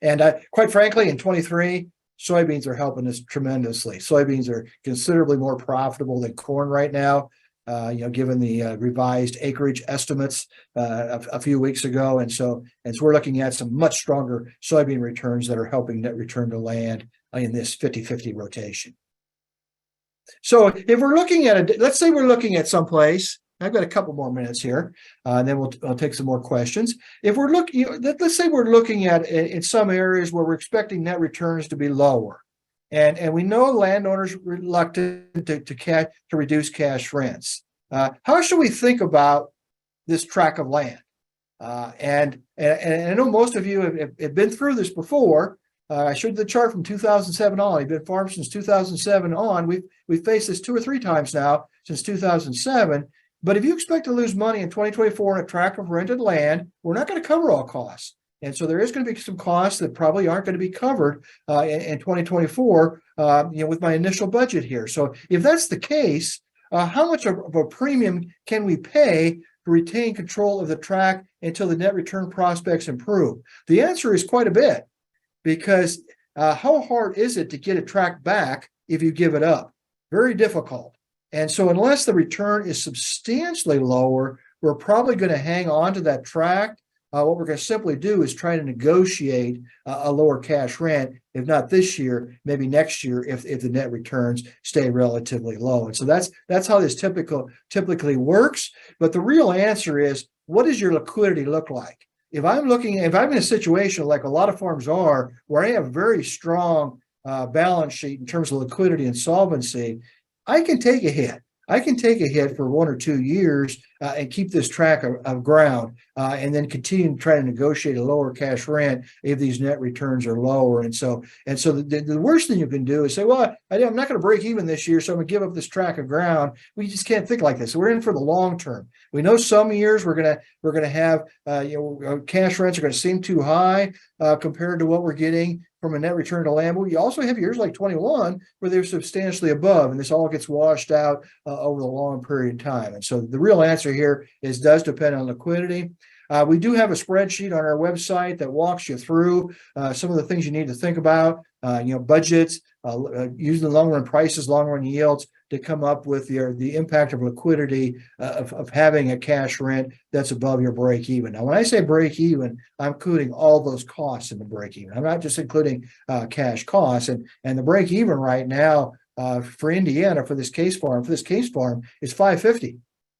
Speaker 2: And quite frankly, in 23, soybeans are helping us tremendously. Soybeans are considerably more profitable than corn right now. Given the revised acreage estimates a few weeks ago. And so we're looking at some much stronger soybean returns that are helping net return to land in this 50-50 rotation. So if we're looking at let's say we're looking at someplace, I've got a couple more minutes here, and then I'll take some more questions. If we're looking, let's say we're looking at in some areas where we're expecting net returns to be lower. And we know landowners reluctant to reduce cash rents. How should we think about this tract of land? And I know most of you have been through this before. I showed the chart from 2007 on. I've been farmed since 2007 on. We've faced this 2 or 3 times now since 2007. But if you expect to lose money in 2024 in a tract of rented land, we're not going to cover all costs. And so there is going to be some costs that probably aren't going to be covered in 2024, with my initial budget here. So if that's the case, how much of a premium can we pay to retain control of the tract until the net return prospects improve? The answer is quite a bit, because how hard is it to get a tract back if you give it up? Very difficult. And so unless the return is substantially lower, we're probably going to hang on to that tract. What we're going to simply do is try to negotiate a lower cash rent, if not this year, maybe next year, if the net returns stay relatively low. And so that's how this typically works. But the real answer is, what does your liquidity look like? If I'm in a situation like a lot of farms are, where I have a very strong balance sheet in terms of liquidity and solvency, I can take a hit. I can take a hit for 1 or 2 years and keep this track of ground and then continue to try to negotiate a lower cash rent if these net returns are lower. And so the worst thing you can do is say, well, I'm not going to break even this year, so I'm going to give up this track of ground. We just can't think like this. We're in for the long term. We know some years we're going to have cash rents are going to seem too high compared to what we're getting from a net return to land. But you also have years like 21 where they're substantially above, and this all gets washed out over the long period of time. And so the real answer here does depend on liquidity. We do have a spreadsheet on our website that walks you through some of the things you need to think about, budgets, using long run prices, long run yields to come up with the impact of liquidity of having a cash rent that's above your break even. Now, when I say break even, I'm including all those costs in the break even. I'm not just including cash costs. And the break even right now for Indiana for this case farm is $550.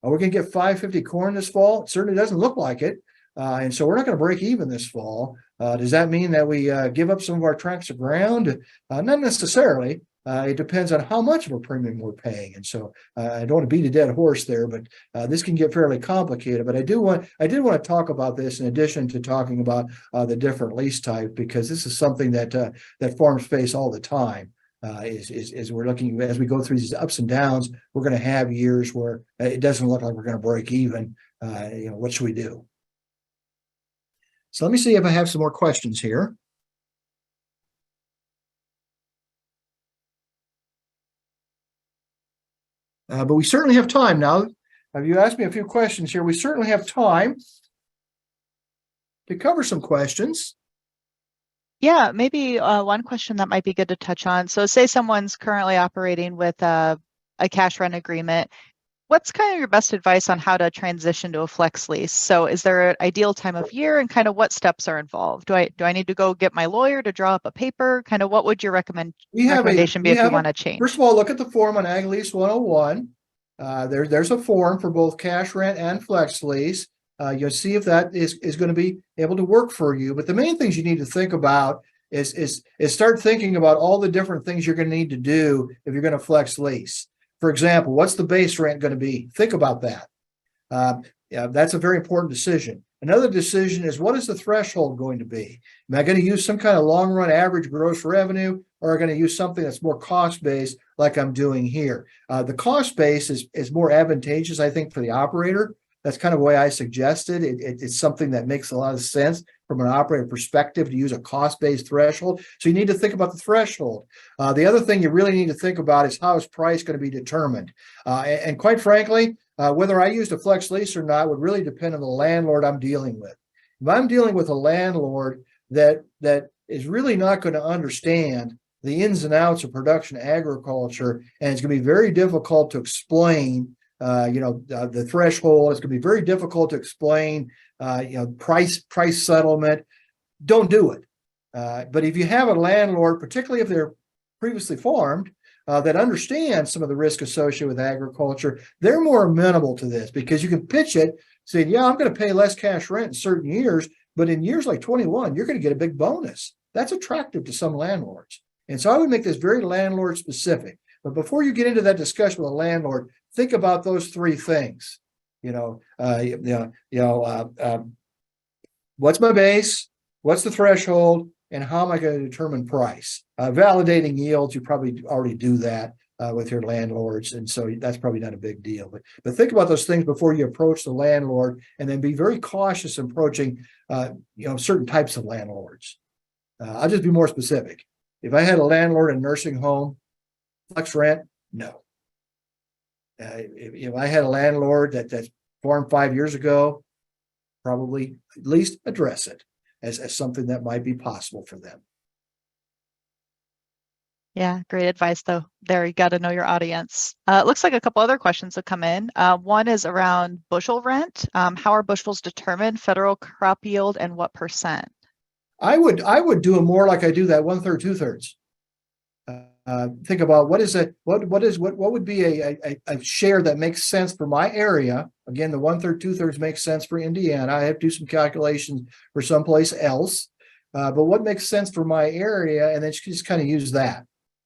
Speaker 2: we're going to get 550 corn this fall. It certainly doesn't look like it. And so we're not going to break even this fall. Does that mean that we give up some of our tracts of ground? Not necessarily. It depends on how much of a premium we're paying. And so I don't want to beat a dead horse there, but this can get fairly complicated. But I did want to talk about this in addition to talking about the different lease type, because this is something that farms face all the time. Is we're looking, as we go through these ups and downs, we're going to have years where it doesn't look like we're going to break even. What should we do? So let me see if I have some more questions here. But we certainly have time now. You asked me a few questions here. We certainly have time to cover some questions.
Speaker 1: Yeah, maybe one question that might be good to touch on. So say someone's currently operating with a cash rent agreement. What's kind of your best advice on how to transition to a flex lease? So is there an ideal time of year, and kind of what steps are involved? Do I need to go get my lawyer to draw up a paper? Kind of what would your recommendation be if you want to change?
Speaker 2: First of all, look at the form on Ag Lease 101. There's a form for both cash rent and flex lease. You'll see if that is going to be able to work for you. But the main things you need to think about is start thinking about all the different things you're going to need to do if you're going to flex lease. For example, what's the base rent going to be? Think about that. That's a very important decision. Another decision is, what is the threshold going to be? Am I going to use some kind of long run average gross revenue, or am I going to use something that's more cost based like I'm doing here? The cost base is more advantageous, I think, for the operator. That's kind of the way I suggested. It's something that makes a lot of sense from an operator perspective to use a cost-based threshold. So you need to think about the threshold. The other thing you really need to think about is, how is price going to be determined? And quite frankly, whether I used a flex lease or not would really depend on the landlord I'm dealing with. If I'm dealing with a landlord that is really not going to understand the ins and outs of production agriculture, and it's going to be very difficult to explain the threshold. It's going to be very difficult to explain, price settlement. Don't do it. But if you have a landlord, particularly if they're previously farmed, that understands some of the risk associated with agriculture, they're more amenable to this, because you can pitch it saying, yeah, I'm going to pay less cash rent in certain years, but in years like 21, you're going to get a big bonus. That's attractive to some landlords. And so I would make this very landlord specific. But before you get into that discussion with a landlord, think about those three things. What's my base? What's the threshold? And how am I going to determine price? Validating yields, you probably already do that with your landlords, and so that's probably not a big deal. But think about those things before you approach the landlord, and then be very cautious approaching certain types of landlords. I'll just be more specific. If I had a landlord in a nursing home, flex rent, no. If I had a landlord that's formed 5 years ago, probably at least address it as something that might be possible for them.
Speaker 1: Yeah, great advice though. There, you got to know your audience. It looks like a couple other questions have come in. One is around bushel rent. How are bushels determined, federal crop yield, and what percent?
Speaker 2: I would do it more like I do that 1/3, 2/3. Think about what would be a share that makes sense for my area. Again, the 1/3, 2/3 makes sense for Indiana. I have to do some calculations for someplace else, but what makes sense for my area, and then just kind of use that.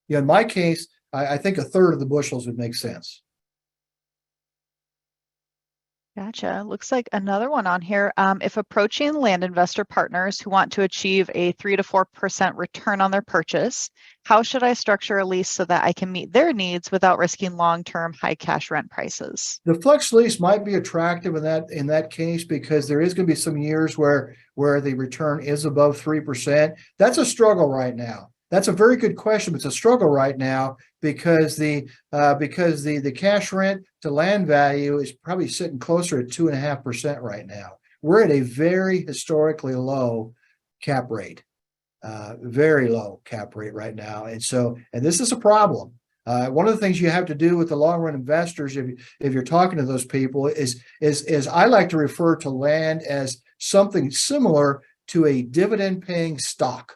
Speaker 2: In my case, I think 1/3 of the bushels would make sense.
Speaker 1: Gotcha. Looks like another one on here. If approaching land investor partners who want to achieve a 3 to 4% return on their purchase, how should I structure a lease so that I can meet their needs without risking long-term high cash rent prices?
Speaker 2: The flex lease might be attractive in that case, because there is going to be some years where the return is above 3%. That's a struggle right now. That's a very good question, but it's a struggle right now because the cash rent to land value is probably sitting closer to 2.5% right now. We're at a very historically low cap rate, very low cap rate right now, and this is a problem. One of the things you have to do with the long run investors, if you're talking to those people, is I like to refer to land as something similar to a dividend paying stock.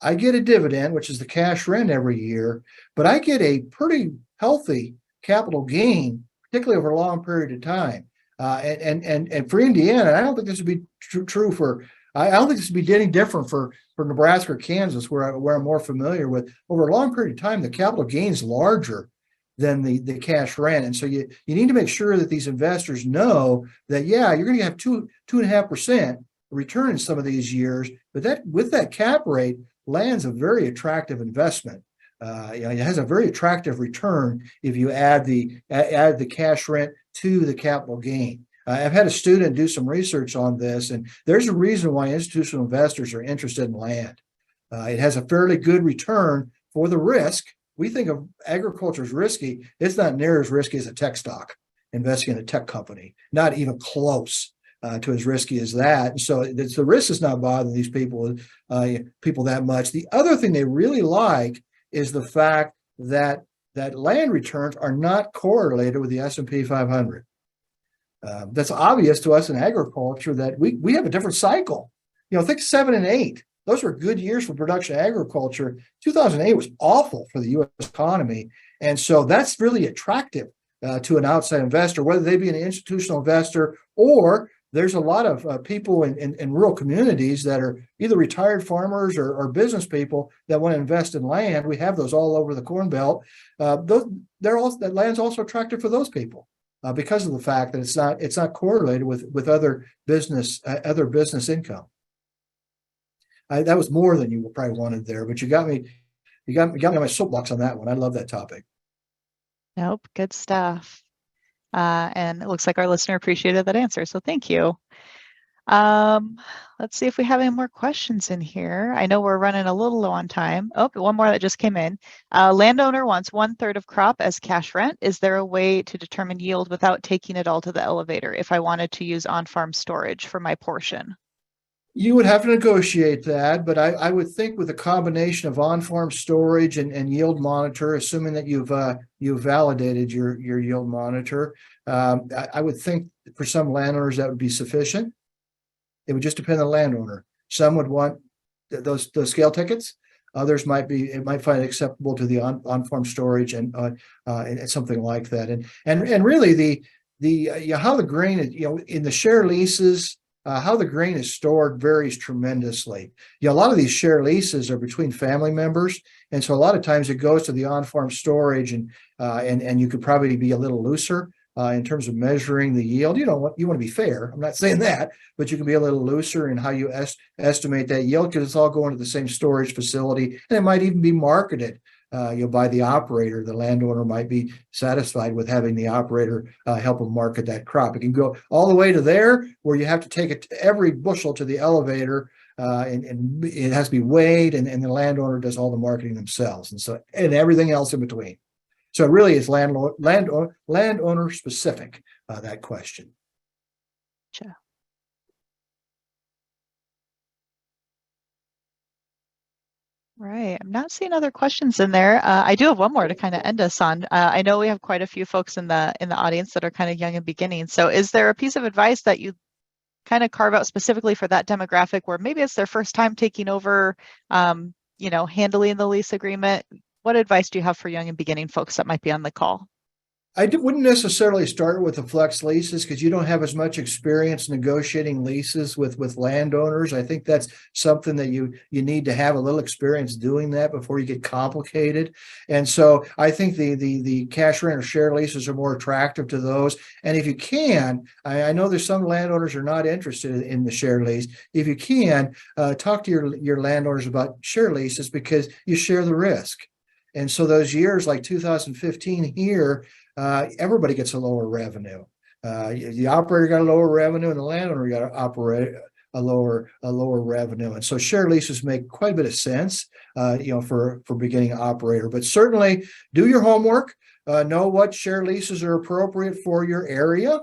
Speaker 2: I get a dividend, which is the cash rent every year, but I get a pretty healthy capital gain particularly over a long period of time. And for Indiana, I don't think this would be true for. I don't think this would be any different for Nebraska or Kansas, where I'm more familiar with. Over a long period of time, the capital gain's larger than the cash rent, and so you need to make sure that these investors know that you're going to have 2.5% return in some of these years, but that with that cap rate, land's a very attractive investment. It has a very attractive return if you add the cash rent to the capital gain. I've had a student do some research on this, and there's a reason why institutional investors are interested in land. It has a fairly good return for the risk. We think of agriculture as risky. It's not near as risky as a tech stock, investing in a tech company, not even close to as risky as that. And so the risk is not bothering these people that much. The other thing they really like is the fact that land returns are not correlated with the S&P 500. That's obvious to us in agriculture that we have a different cycle. Think 7 and 8. Those were good years for production agriculture. 2008 was awful for the U.S. economy. And so that's really attractive to an outside investor, whether they be an institutional investor or there's a lot of people in rural communities that are either retired farmers or business people that want to invest in land. We have those all over the Corn Belt. That land's also attractive for those people because of the fact that it's not correlated with other business income. That was more than you probably wanted there, but you got me on my soapbox on that one. I love that topic.
Speaker 1: Nope, good stuff. And it looks like our listener appreciated that answer, so thank you. Let's see if we have any more questions in here. I know we're running a little low on time. Oh, one more that just came in. Landowner wants 1/3 of crop as cash rent. Is there a way to determine yield without taking it all to the elevator if I wanted to use on-farm storage for my portion?
Speaker 2: You would have to negotiate that, but I would think with a combination of on-farm storage and yield monitor, assuming that you've validated your yield monitor, I would think for some landowners that would be sufficient. It would just depend on the landowner. Some would want those scale tickets. Others might find it acceptable to the on-farm storage and something like that. And really the how the grain is, in the share leases. How the grain is stored varies tremendously. A lot of these share leases are between family members, and so a lot of times it goes to the on-farm storage, and you could probably be a little looser in terms of measuring the yield. You want to be fair. I'm not saying that, but you can be a little looser in how you estimate that yield because it's all going to the same storage facility, and it might even be marketed. By the operator. The landowner might be satisfied with having the operator help them market that crop. It can go all the way to there where you have to take every bushel to the elevator and it has to be weighed, and the landowner does all the marketing themselves, and everything else in between. So it really is landowner specific, that question.
Speaker 1: Gotcha. Right. I'm not seeing other questions in there. I do have one more to kind of end us on. I know we have quite a few folks in the audience that are kind of young and beginning. So is there a piece of advice that you kind of carve out specifically for that demographic where maybe it's their first time taking over, handling the lease agreement? What advice do you have for young and beginning folks that might be on the call?
Speaker 2: I wouldn't necessarily start with the flex leases because you don't have as much experience negotiating leases with landowners. I think that's something that you need to have a little experience doing that before you get complicated. And so I think the cash rent or share leases are more attractive to those. And if you can, I know there's some landowners are not interested in the share lease. If you can, talk to your landowners about share leases because you share the risk. And so those years like 2015 here, everybody gets a lower revenue. The operator got a lower revenue, and the landowner got to operate a lower revenue. And so share leases make quite a bit of sense, for beginning operator. But certainly do your homework. Know what share leases are appropriate for your area.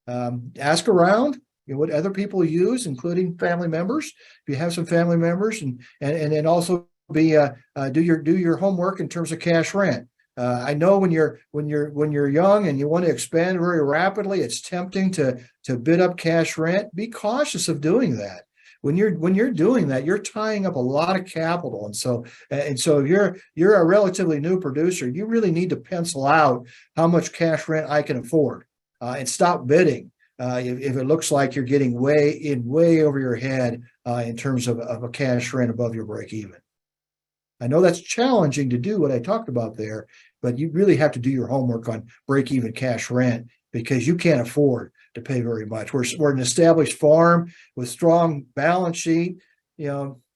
Speaker 2: Ask around. What other people use, including family members. If you have some family members, and then also do your homework in terms of cash rent. I know when you're young and you want to expand very rapidly, it's tempting to bid up cash rent. Be cautious of doing that. when you're doing that, you're tying up a lot of capital. And so if you're a relatively new producer, you really need to pencil out how much cash rent I can afford, and stop bidding if it looks like you're getting way over your head in terms of a cash rent above your break even. I know that's challenging to do what I talked about there, but you really have to do your homework on break even cash rent because you can't afford to pay very much. We're an established farm with strong balance sheet. You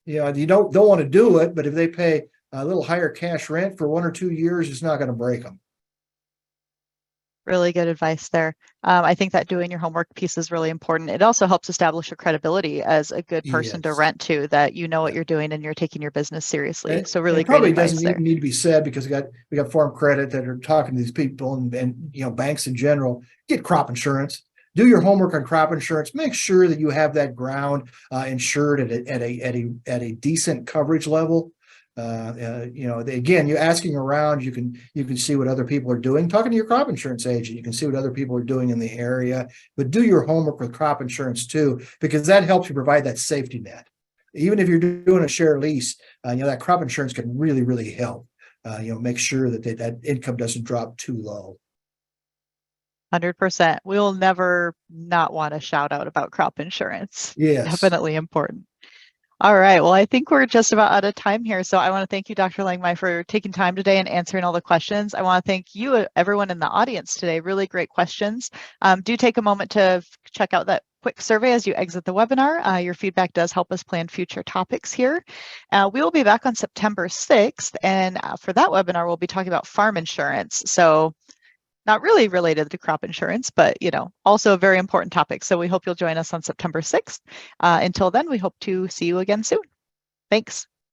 Speaker 2: don't want to do it, but if they pay a little higher cash rent for 1 or 2 years, it's not going to break them.
Speaker 1: Really good advice there. I think that doing your homework piece is really important. It also helps establish your credibility as a good person to
Speaker 2: Yes.
Speaker 1: rent to, that you know what you're doing and you're taking your business seriously.
Speaker 2: And
Speaker 1: So really
Speaker 2: it
Speaker 1: great
Speaker 2: probably
Speaker 1: advice
Speaker 2: doesn't
Speaker 1: there.
Speaker 2: even need to be said because we got Farm Credit that are talking to these people and banks in general. Get crop insurance. Do your homework on crop insurance. Make sure that you have that ground insured at a decent coverage level. Again, you're asking around. You can see what other people are doing. Talking to your crop insurance agent, you can see what other people are doing in the area. But do your homework with crop insurance too, because that helps you provide that safety net. Even if you're doing a share lease, that crop insurance can really help. Make sure that income doesn't drop too low.
Speaker 1: 100%. We will never not want to shout out about crop insurance.
Speaker 2: Yes.
Speaker 1: Definitely important. All right. Well, I think we're just about out of time here. So I want to thank you, Dr. Langemeier, for taking time today and answering all the questions. I want to thank you, everyone in the audience today. Really great questions. Do take a moment to check out that quick survey as you exit the webinar. Your feedback does help us plan future topics here. We will be back on September 6th. And for that webinar, we'll be talking about farm insurance. So not really related to crop insurance, but also a very important topic. So we hope you'll join us on September 6th. Until then, we hope to see you again soon. Thanks.